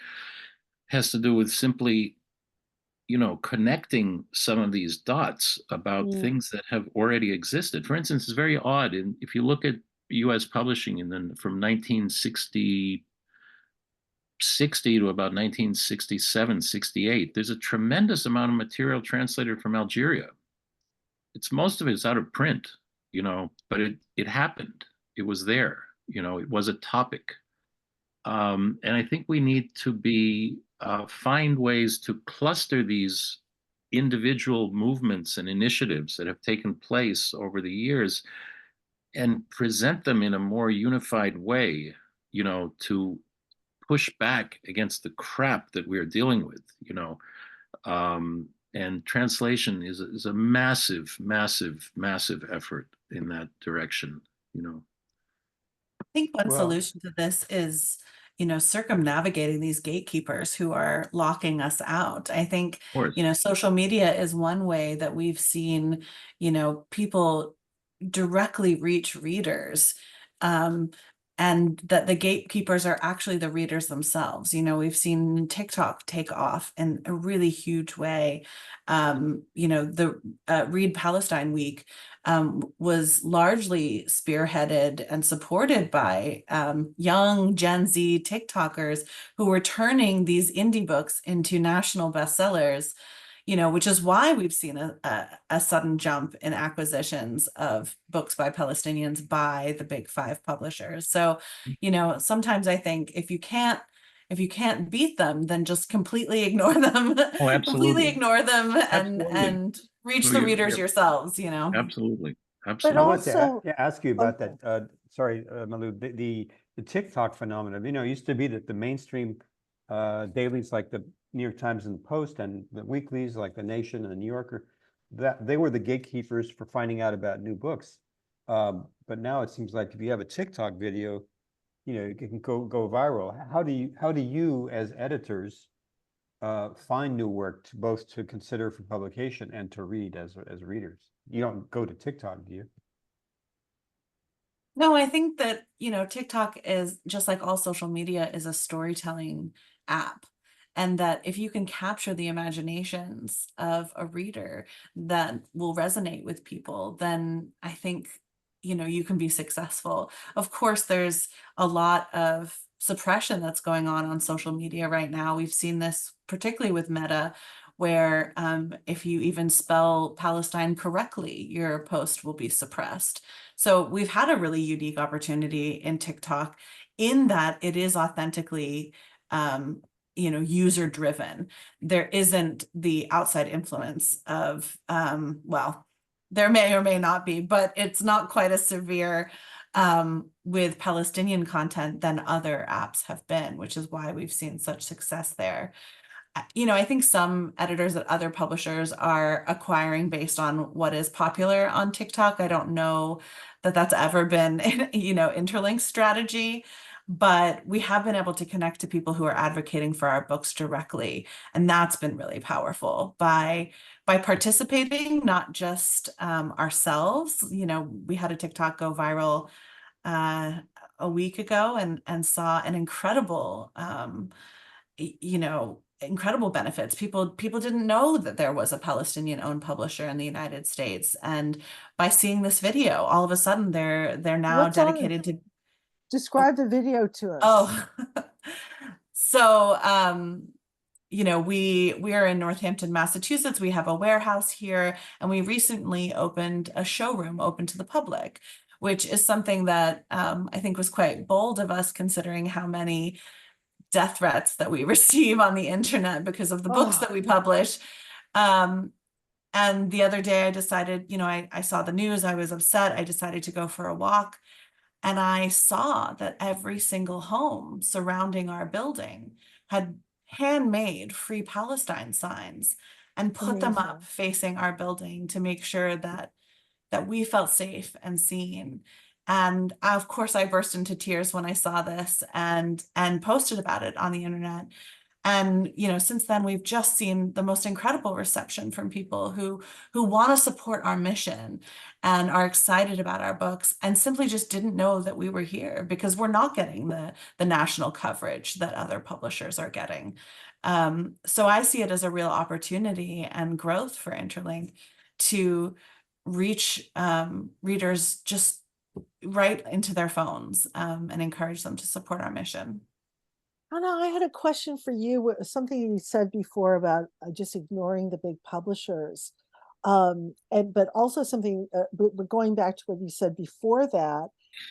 has to do with simply, connecting some of these dots about things that have already existed. For instance, it's very odd. And if you look at US publishing from 1960 to about 1967, 68, there's a tremendous amount of material translated from Algeria. Most of it is out of print, but it happened. It was there, it was a topic. And I think we need to find ways to cluster these individual movements and initiatives that have taken place over the years and present them in a more unified way, to push back against the crap that we're dealing with, and translation is a massive, massive, massive effort in that direction, I think one Well- solution to this is, circumnavigating these gatekeepers who are locking us out. I think, Of course. Social media is one way that we've seen, people directly reach readers. And that the gatekeepers are actually the readers themselves. We've seen TikTok take off in a really huge way. The Read Palestine Week was largely spearheaded and supported by young Gen Z TikTokers who were turning these indie books into national bestsellers, which is why we've seen a sudden jump in acquisitions of books by Palestinians by the big five publishers. So, sometimes I think if you can't beat them, then just completely ignore them. Oh, absolutely. Completely ignore them Absolutely. and reach So the you're- readers you're- yourselves, Absolutely. I Absolutely. want to also- ask you about that. Sorry, Malu, the TikTok phenomenon. It used to be that the mainstream dailies like the New York Times and the Post and the weeklies like the Nation and the New Yorker, that they were the gatekeepers for finding out about new books. But now it seems like if you have a TikTok video, it can go viral. How do you as editors find new work both to consider for publication and to read as readers? You don't go to TikTok, do you? No, I think that, TikTok is just like all social media is a storytelling app. And that if you can capture the imaginations of a reader that will resonate with people, then I think, you can be successful. Of course, there's a lot of suppression that's going on social media right now. We've seen this particularly with Meta, where if you even spell Palestine correctly, your post will be suppressed. So we've had a really unique opportunity in TikTok in that it is authentically user driven. There isn't the outside influence of well, there may or may not be, but it's not quite as severe with Palestinian content than other apps have been, which is why we've seen such success there. I think some editors at other publishers are acquiring based on what is popular on TikTok. I don't know that that's ever been, Interlink's strategy, but we have been able to connect to people who are advocating for our books directly. And that's been really powerful by participating, not just ourselves. We had a TikTok go viral a week ago and saw an incredible, incredible benefits. People didn't know that there was a Palestinian owned publisher in the United States. And by seeing this video, all of a sudden they're now What's on it? dedicated to Describe the video to us. Oh, so, we are in Northampton, Massachusetts. We have a warehouse here, and we recently opened a showroom open to the public, which is something that I think was quite bold of us, considering how many death threats that we receive on the internet because of the books that we publish. And the other day I decided, I saw the news, I was upset. I decided to go for a walk. And I saw that every single home surrounding our building had handmade Free Palestine signs and put them up facing our building to make sure that we felt safe and seen. And of course, I burst into tears when I saw this and posted about it on the internet. And, since then, we've just seen the most incredible reception from people who want to support our mission and are excited about our books and simply just didn't know that we were here because we're not getting the national coverage that other publishers are getting. So I see it as a real opportunity and growth for Interlink to reach readers just right into their phones and encourage them to support our mission. Anna, I had a question for you. Something you said before about just ignoring the big publishers, but also something. But going back to what you said before that,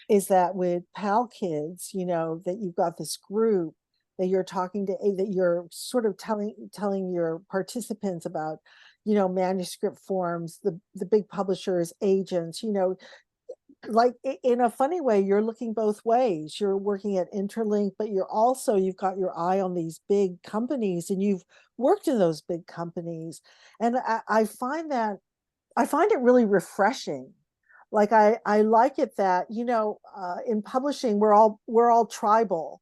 is that with Pal Kids, that you've got this group that you're talking to, that you're sort of telling your participants about, manuscript forms, the big publishers, agents, like in a funny way, you're looking both ways. You're working at Interlink, but you've got your eye on these big companies and you've worked in those big companies. And I find it really refreshing. Like I like it that, in publishing, we're all tribal.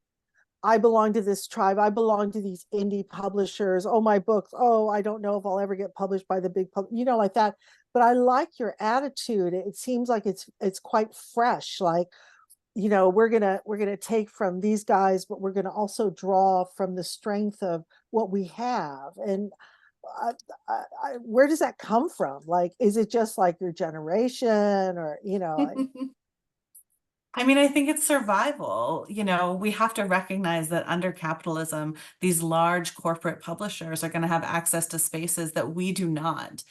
I belong to this tribe. I belong to these indie publishers. Oh, my books. Oh, I don't know if I'll ever get published by the big like that. But I like your attitude. It seems like it's quite fresh. Like, we're gonna take from these guys, but we're gonna also draw from the strength of what we have. And where does that come from? Like, is it just like your generation, or I mean, I think it's survival. We have to recognize that under capitalism, these large corporate publishers are going to have access to spaces that we do not.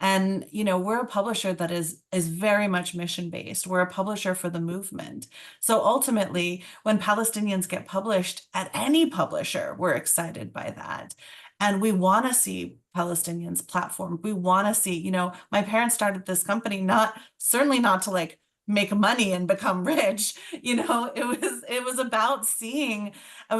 And, we're a publisher that is very much mission-based. We're a publisher for the movement. So ultimately, when Palestinians get published at any publisher, we're excited by that. And we want to see Palestinians platformed. We want to see, my parents started this company, certainly not to make money and become rich. It was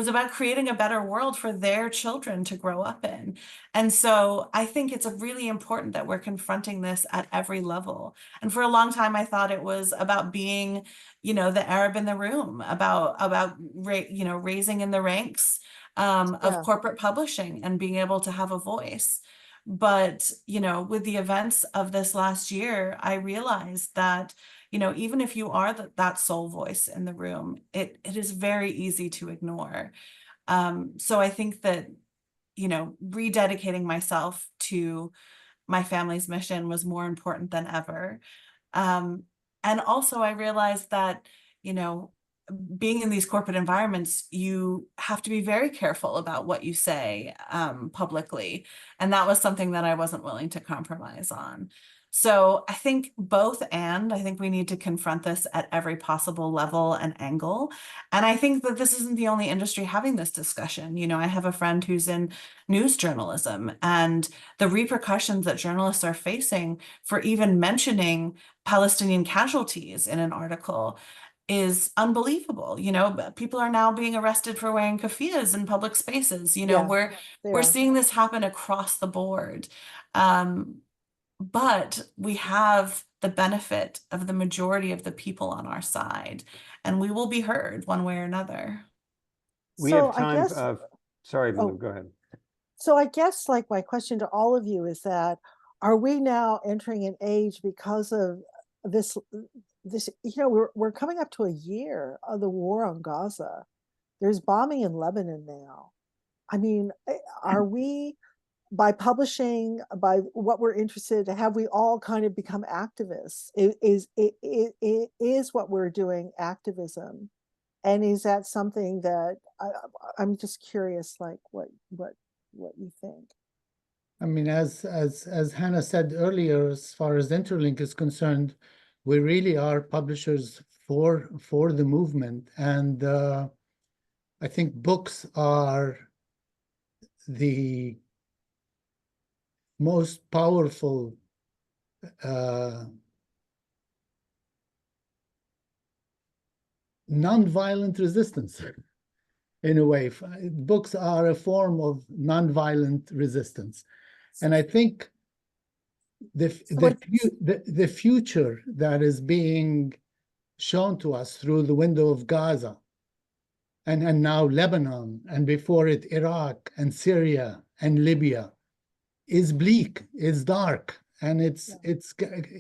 about creating a better world for their children to grow up in. And so I think it's really important that we're confronting this at every level. And for a long time, I thought it was about being, the Arab in the room, about raising in the ranks of corporate publishing and being able to have a voice. But, with the events of this last year, I realized that even if you are that sole voice in the room, it is very easy to ignore. So I think that, rededicating myself to my family's mission was more important than ever. And also I realized that, being in these corporate environments, you have to be very careful about what you say publicly. And that was something that I wasn't willing to compromise on. So I think both, and I think we need to confront this at every possible level and angle. And I think that this isn't the only industry having this discussion. You know, I have a friend who's in news journalism, and the repercussions that journalists are facing for even mentioning Palestinian casualties in an article is unbelievable. You know, people are now being arrested for wearing keffiyehs in public spaces. You know, Yeah, we're seeing this happen across the board. But we have the benefit of the majority of the people on our side, and we will be heard one way or another. We So have I time. guess, Sorry, Malu, oh, go ahead. so I guess like my question to all of you is that, are we now entering an age because of this, you know, we're coming up to a year of the war on Gaza. There's bombing in Lebanon now. I mean, are we, by publishing, by what we're interested, have we all kind of become activists? Is what we're doing activism? And is that something that I'm just curious, like what you think? I mean, as Hannah said earlier, as far as Interlink is concerned, we really are publishers for the movement, and I think books are the most powerful non-violent resistance. In a way, books are a form of non-violent resistance, and I think the future that is being shown to us through the window of Gaza, and now Lebanon, and before it Iraq and Syria and Libya, is bleak, is dark, and it's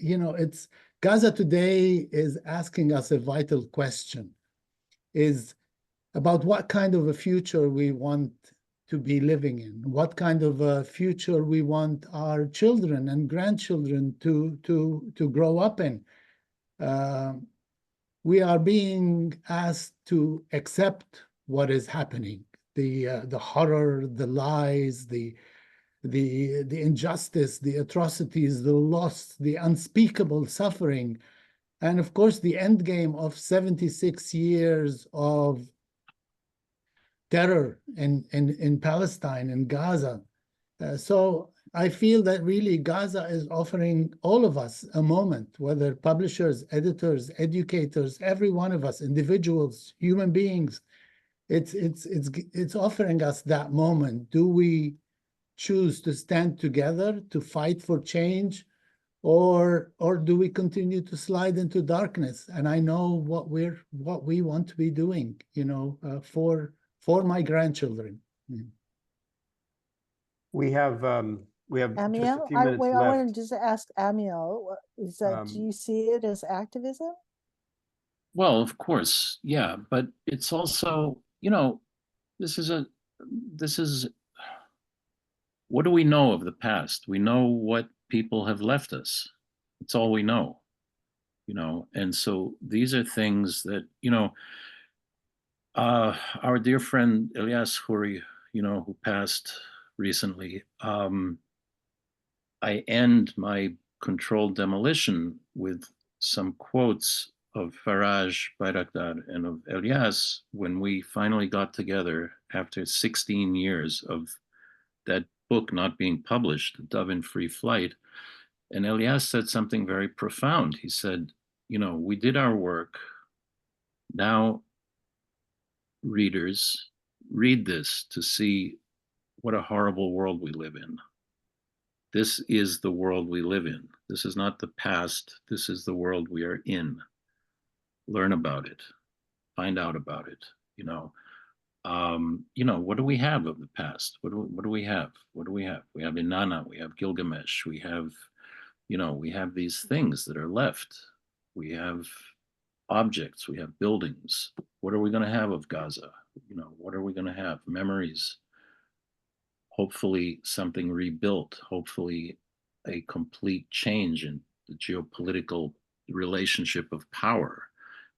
you know, it's Gaza today is asking us a vital question, is about what kind of a future we want to be living in, what kind of a future we want our children and grandchildren to grow up in. We are being asked to accept what is happening, the horror, the lies, the injustice, the atrocities, the loss, the unspeakable suffering, and of course the end game of 76 years of terror in Palestine and Gaza. So I feel that really Gaza is offering all of us a moment, whether publishers, editors, educators, every one of us, individuals, human beings. It's offering us that moment. Do we choose to stand together to fight for change, or do we continue to slide into darkness? And I know what we want to be doing, you know, for my grandchildren. We have just a Ammiel, few minutes I left. wanted to just ask Ammiel, is that, do you see it as activism? Well, of course, yeah, but it's also, you know, this is what do we know of the past? We know what people have left us. It's all we know, you know, and so these are things that, you know, our dear friend Elias Houri, you know, who passed recently, I end my controlled demolition with some quotes of Faraj Bayraktar and of Elias when we finally got together after 16 years of that book not being published, Dove in Free Flight. And Elias said something very profound. He said, you know, we did our work. Now, readers, read this to see what a horrible world we live in. This is the world we live in. This is not the past. This is the world we are in. Learn about it. Find out about it. You know, what do we have of the past? What do we have? What do we have? We have Inanna. We have Gilgamesh. We have, you know, we have these things that are left. We have objects. We have buildings. What are we going to have of Gaza? You know, what are we going to have? Memories. Hopefully something rebuilt, hopefully a complete change in the geopolitical relationship of power.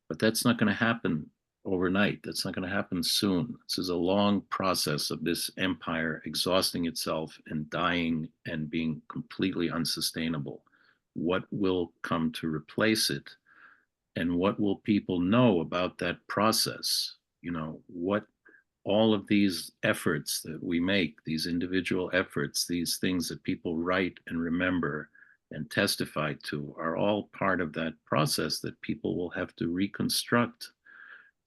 But that's not going to happen overnight. That's not going to happen soon. This is a long process of this empire exhausting itself and dying and being completely unsustainable. What will come to replace it? And what will people know about that process? You know, what all of these efforts that we make, these individual efforts, these things that people write and remember and testify to are all part of that process that people will have to reconstruct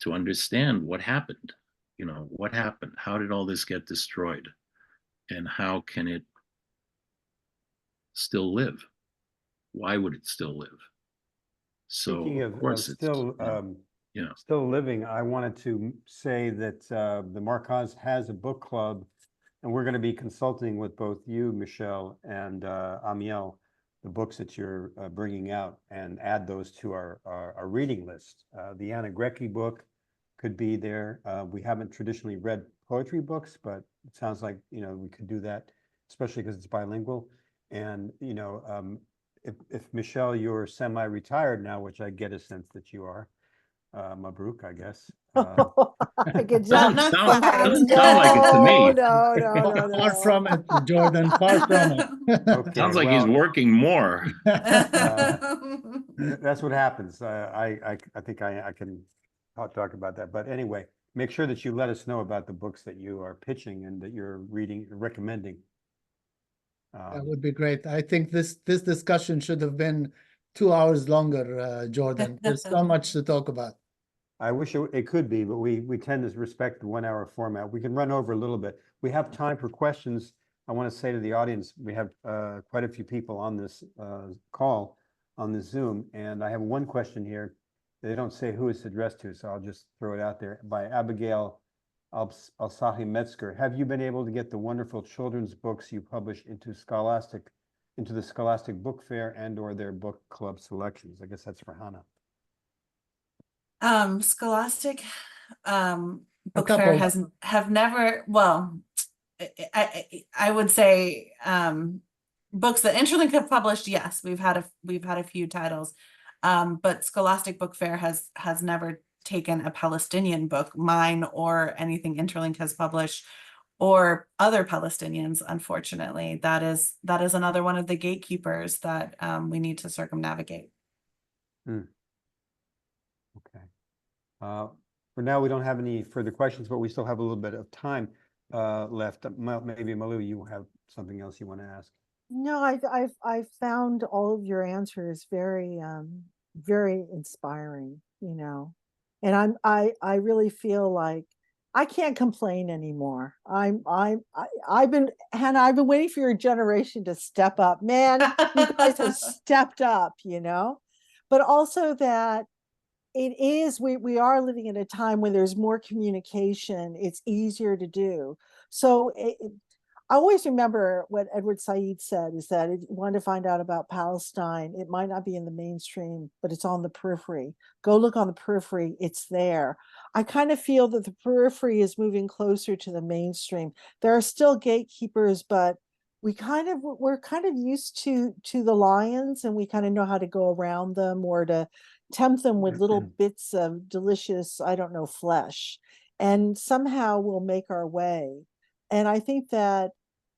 to understand what happened. You know, what happened? How did all this get destroyed? And how can it still live? Why would it still live? So Speaking of of course it's still living, I wanted to say that the Markaz has a book club, and we're going to be consulting with both you, Michel, and Ammiel, the books that you're bringing out, and add those to our reading list. The Anna Grecki book could be there. We haven't traditionally read poetry books, but it sounds like, you know, we could do that, especially because it's bilingual. And, you know, if Michel, you're semi-retired now, which I get a sense that you are, Mabruk, I guess. I could Doesn't just- sound no, like it to me. Far from it, Jordan, far from it. Okay, Sounds like he's well, working more. that's what happens. I think I can talk about that. But anyway, make sure that you let us know about the books that you are pitching and that you're reading, recommending. That would be great. I think this discussion should have been 2 hours longer, Jordan. There's so much to talk about. I wish it could be, but we tend to respect the 1 hour format. We can run over a little bit. We have time for questions. I want to say to the audience, we have quite a few people on this call, on the Zoom, and I have one question here. They don't say who it's addressed to, so I'll just throw it out there. By Abigail Alsahi Metzger. Have you been able to get the wonderful children's books you publish into the Scholastic Book Fair and or their book club selections? I guess that's for Hannah. Scholastic Book couple. Fair have never, well, I would say books that Interlink have published, yes, we've had a few titles, but Scholastic Book Fair has never taken a Palestinian book, mine or anything Interlink has published, or other Palestinians. Unfortunately, that is another one of the gatekeepers that we need to circumnavigate. Okay. For now, we don't have any further questions, but we still have a little bit of time left. Maybe Malu, you have something else you want to ask? No, I've found all of your answers very very inspiring, you know. And I really feel like I can't complain anymore. I've been, Hannah, I've been waiting for your generation to step up. Man, you guys have stepped up, you know. But also that we are living in a time when there's more communication. It's easier to do. So I always remember what Edward Said said, is that if you want to find out about Palestine, it might not be in the mainstream, but it's on the periphery. Go look on the periphery, it's there. I kind of feel that the periphery is moving closer to the mainstream. There are still gatekeepers, but we're kind of used to the lions, and we kind of know how to go around them or to tempt them with little bits of delicious, I don't know, flesh, and somehow we'll make our way. And I think that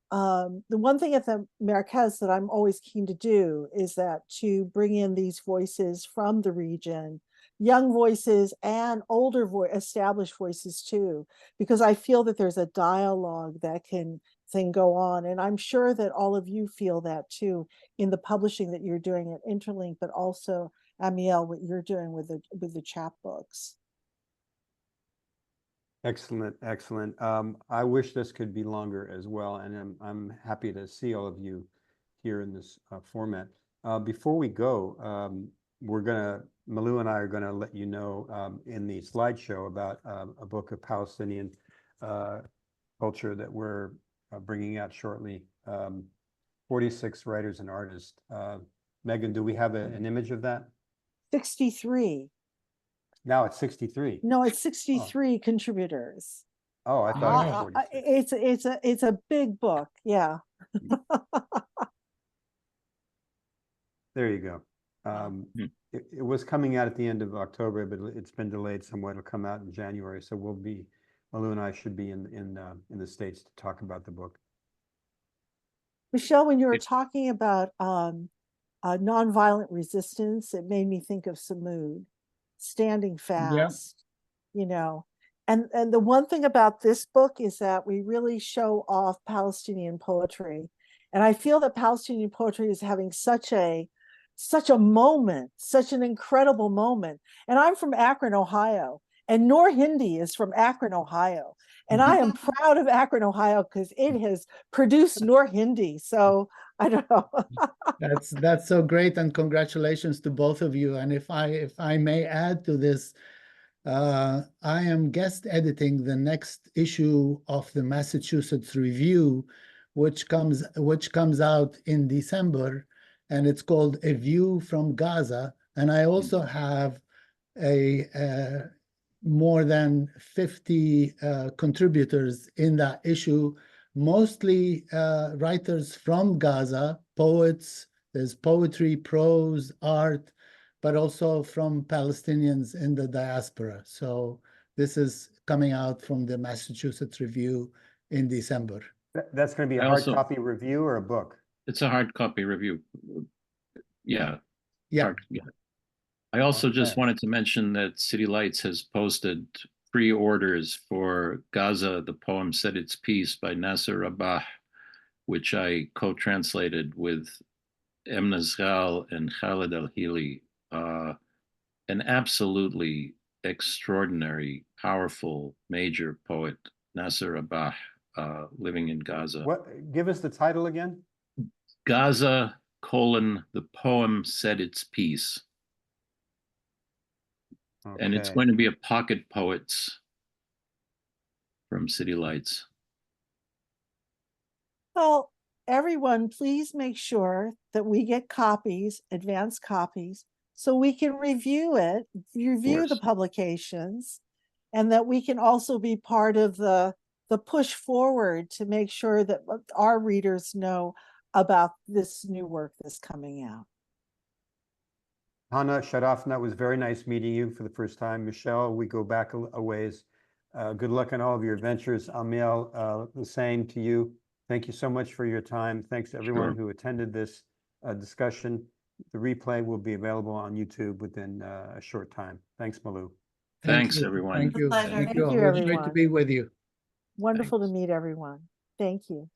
the one thing at the Markaz that I'm always keen to do is that to bring in these voices from the region, young voices and older established voices too, because I feel that there's a dialogue that can go on. And I'm sure that all of you feel that too in the publishing that you're doing at Interlink, but also Ammiel, what you're doing with the chapbooks. Excellent, excellent. I wish this could be longer as well, and I'm happy to see all of you here in this format. Before we go, Malu and I are gonna let you know in the slideshow about a book of Palestinian culture that we're bringing out shortly. 46 writers and artists. Megan, do we have an image of that? 63. Now it's 63. No, it's 63 contributors. Oh, I thought it was 46. It's a big book. Yeah. There you go. It was coming out at the end of October, but it's been delayed somewhat. It'll come out in January. So Malu and I should be in the States to talk about the book. Michel, when you were talking about nonviolent resistance, it made me think of Samud, standing fast, you know. And the one thing about this book is that we really show off Palestinian poetry. And I feel that Palestinian poetry is having such a moment, such an incredible moment. And I'm from Akron, Ohio, and Noor Hindi is from Akron, Ohio. And I am proud of Akron, Ohio, because it has produced Noor Hindi. So I don't know. That's so great, and congratulations to both of you. And if I may add to this, I am guest editing the next issue of the Massachusetts Review, which comes out in December, and it's called A View from Gaza. And I also have more than 50 contributors in that issue, mostly writers from Gaza, poets. There's poetry, prose, art, but also from Palestinians in the diaspora. So this is coming out from the Massachusetts Review in December. That's going to be a hard copy review or a book? It's a hard copy review. Yeah. Yeah. I also just wanted to mention that City Lights has posted pre-orders for Gaza, the poem Said Its Piece by Nasser Rabah, which I co-translated with Emna Zghal and Khaled Al-Hili. An absolutely extraordinary, powerful, major poet, Nasser Rabah, living in Gaza. Give us the title again. Gaza, the poem Said Its Piece. Okay. And it's going to be a pocket poets from City Lights. Well, everyone, please make sure that we get copies, advanced copies, so we can review it, review the publications, and that we can also be part of the push forward to make sure that our readers know about this new work that's coming out. Hannah Sharafna, it was very nice meeting you for the first time. Michel, we go back a ways. Good luck on all of your adventures. Ammiel, the same to you. Thank you so much for your time. Thanks to everyone who attended this discussion. The replay will be available on YouTube within a short time. Thanks, Malu. Thanks, everyone. Thank you. Thank you, everyone. Great to be with you. Wonderful to meet everyone. Thank you.